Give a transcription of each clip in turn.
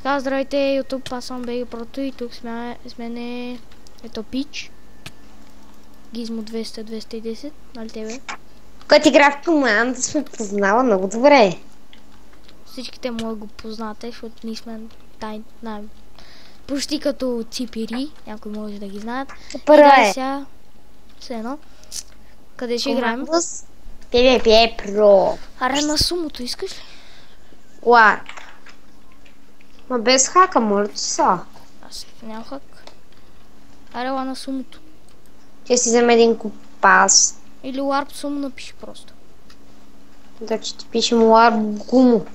Така, здравейте, YouTube, аз съм BG Proto и тук с мен е ето Пич. Gizmo 200-210, нали тебе? Който игра в команда сме познала много добре. Всичките може го познате, защото ние сме почти като ципири, някой може да ги знаят. Супер е. Сега, все едно, къде ще играем? PvP Pro. Арена сумото, искаш ли? What? Ма без хака, може да са. Аз нямам хак. Аре, на сумото. Ще си вземе един компас. Или Warp сумо напиши просто. Да, че ти пишем Warp гумо.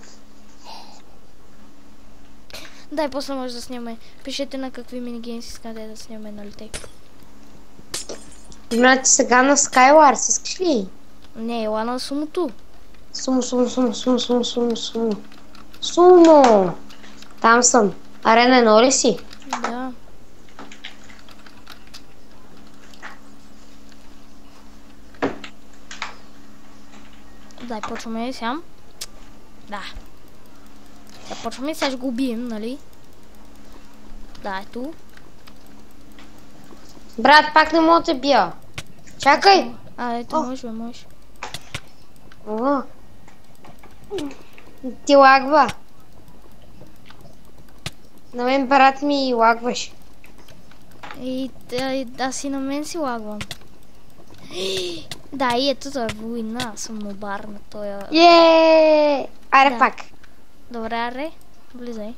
Дай, после може да снимаме. Пишете на какви минигеймс искате да снимаме на литейка. Значи сега на Skywars, искаш ли? Не, ела на сумото. Сумо. Там съм. Арена едно ли си? Да. Дай, почваме сега. Да. Сега почваме, сега ще го убием, нали? Да, ето. Брат, пак не мога да те бия. Чакай. Ето, можеш, бе, можеш. О. Ти лагва. На мен брат ми лагваш. И аз и на мен си лагвам. Да, и ето това е война, аз съм нобар на тоя. Аре Да. пак. Добре, аре, влизай.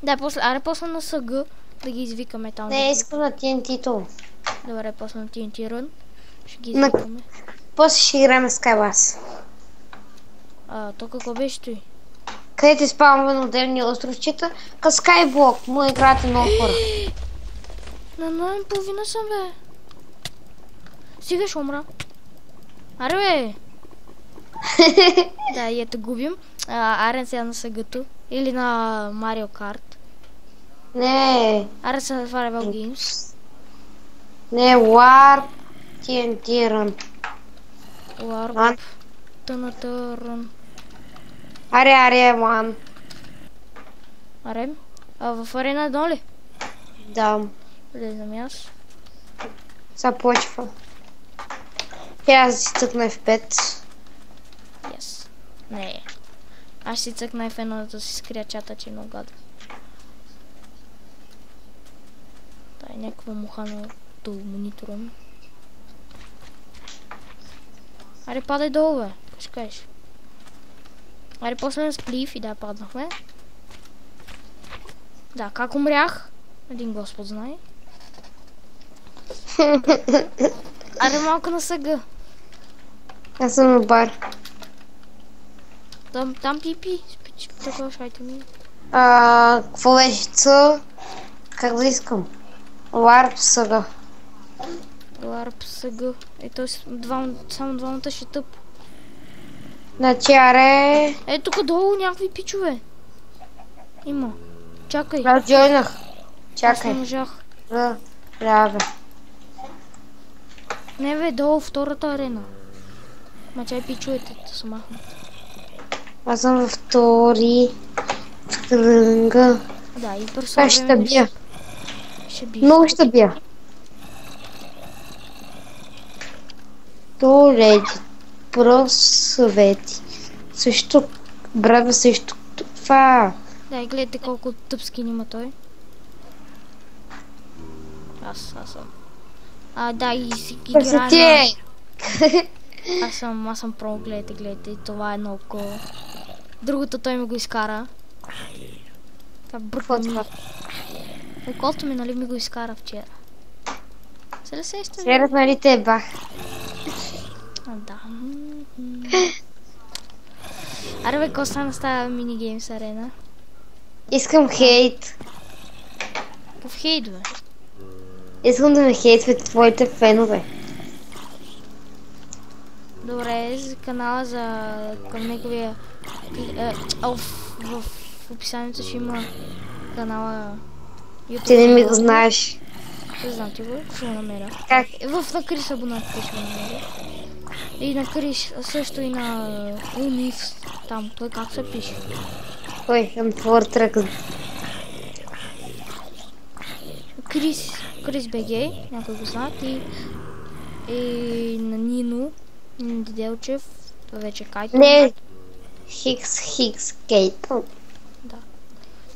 Да, после, после на СГ да ги извикаме там. Не, искам на TNT-то. Добре, после на TNT Run ще ги На- извикаме. После ще играем с Skywars. То какво беше той? Където изпаваме на отделни островчета, като Skyblock, му играте много хора. На 9:30 съм, бе. Сега ще умра. Аре, бе. Да, и ето губим. Арен сега на СГ-то. Или на Mario Kart. Не, Аре сега на Fireball Games. не, Warp TNT Run. Warp. Тъната Run. Аре, ман. Аре. В арена едно ли? Да, Влезам и аз. започва. Тя си цъкна F5. Yes. Не. Аз си цъкна F1 да си скрия чата, че е много гадно. Дай някаква муха на монитора ми. Аре, падай долу, бе. Какво ще кажеш? Аре, после на сплив и да, паднахме. Да, как умрях? Един Господ знае. Аре, малко на СГ. Аз съм на бар. Там пипи. Такова шайте ми. Какво беше Ц? Как да искам? Warp сега. Warp СГ. Ето само двамата ще тъп. Значи, аре... Е, тук долу някакви пичове. Има. Чакай. Аз джойнах. Аз не Чакай. можах. Бе. Не, бе, долу втората арена. Ма чай пичовете да се махнат. Аз съм във втори кръга. Да, и бързо Сега ще те бия. Ще бия. Много ще бия. Толеди. Просвети. Също. Браво също. Това. Да, и гледайте колко тъпскин има той. Аз съм. Да, и си ги играе. Аз съм про, гледайте. Това е много cool. Другото той ми го изкара. Това брутно ми. Колкото ми, нали, ми го изкара вчера. Се ли сещаш? Вчера, нали те бах. Да. Аре, бе, какво стана с тази минигеймс арена? Искам хейт. Какъв хейт, бе? Искам да ме хейтват твоите фенове. Добре, за канала към неговия... в описанието ще има канала YouTube. Ти не ми го знаеш. Не знам ти го, ще го намеря. Как? На Крис абонатите ще го намеря. И на Крис, също и на Униф, там, той как се пише? Кой? Към твор трък. Крис БГ, някой го знаят, и на Нино Деделчев, вече Кайто. Не, Хикс Кейтън. Да.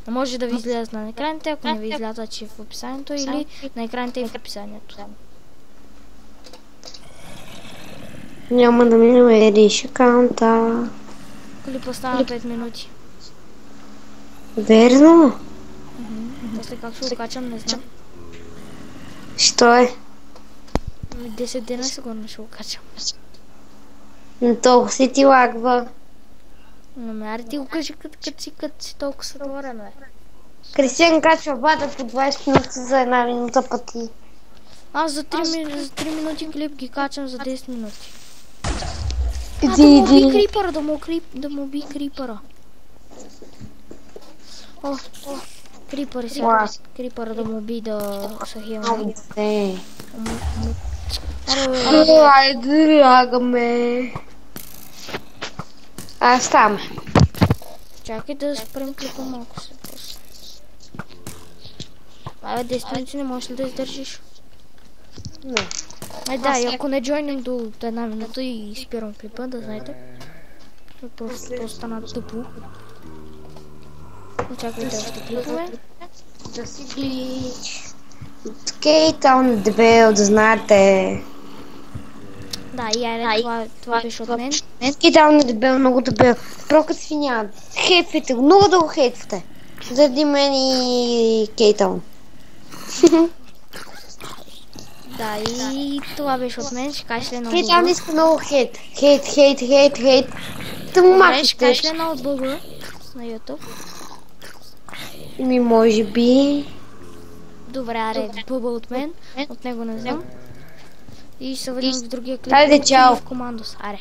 Не може да ви излязат на екраните, ако не ви излязат, че в описанието или на екраните и в описанието. Няма да ми намериш акаунта. Клипа стана 5 минути. Верно? После как ще го качам, не знам. Що е? 10 дена сигурно ще го качам. Но толкова си ти лагва. Но аре ти го кажи като си толкова сътворен, бе. Кристиан качва бата по 20 минути за една минута пъти. Аз за 3 минути клип ги качам за 10 минути. Иди. Крипъра, да му уби крипъра. О, крипър сега. Крипъра да му уби да са хилни. Айде, лагаме. Ставаме. Чакай да спрем клипа малко се после. Абе, 10 минути не можеш ли да издържиш? Не. Да, и ако не джойнем до една минута и спирам клипа, да знаете. Просто стана тъпо. Очаквайте още клипове. Да си глич. Кейтън дебел, да знаете. Да, и айде, това беше от мен. Кейтън дебел, много дебел. Прокът свиня. Хейтвайте го, много да го хейтвате. Заради мен и Кейтън. Да, и това беше от мен. Ще кажеш ли едно Кейтън иска много хейт. Хейт. Да му махнете. Ще кажеш ли едно от Бълга на YouTube? Може би. Добре, аре, Бъба от мен. От него не знам. И ще се върнем в другия клип. Хайде, чао. В Командос. Аре.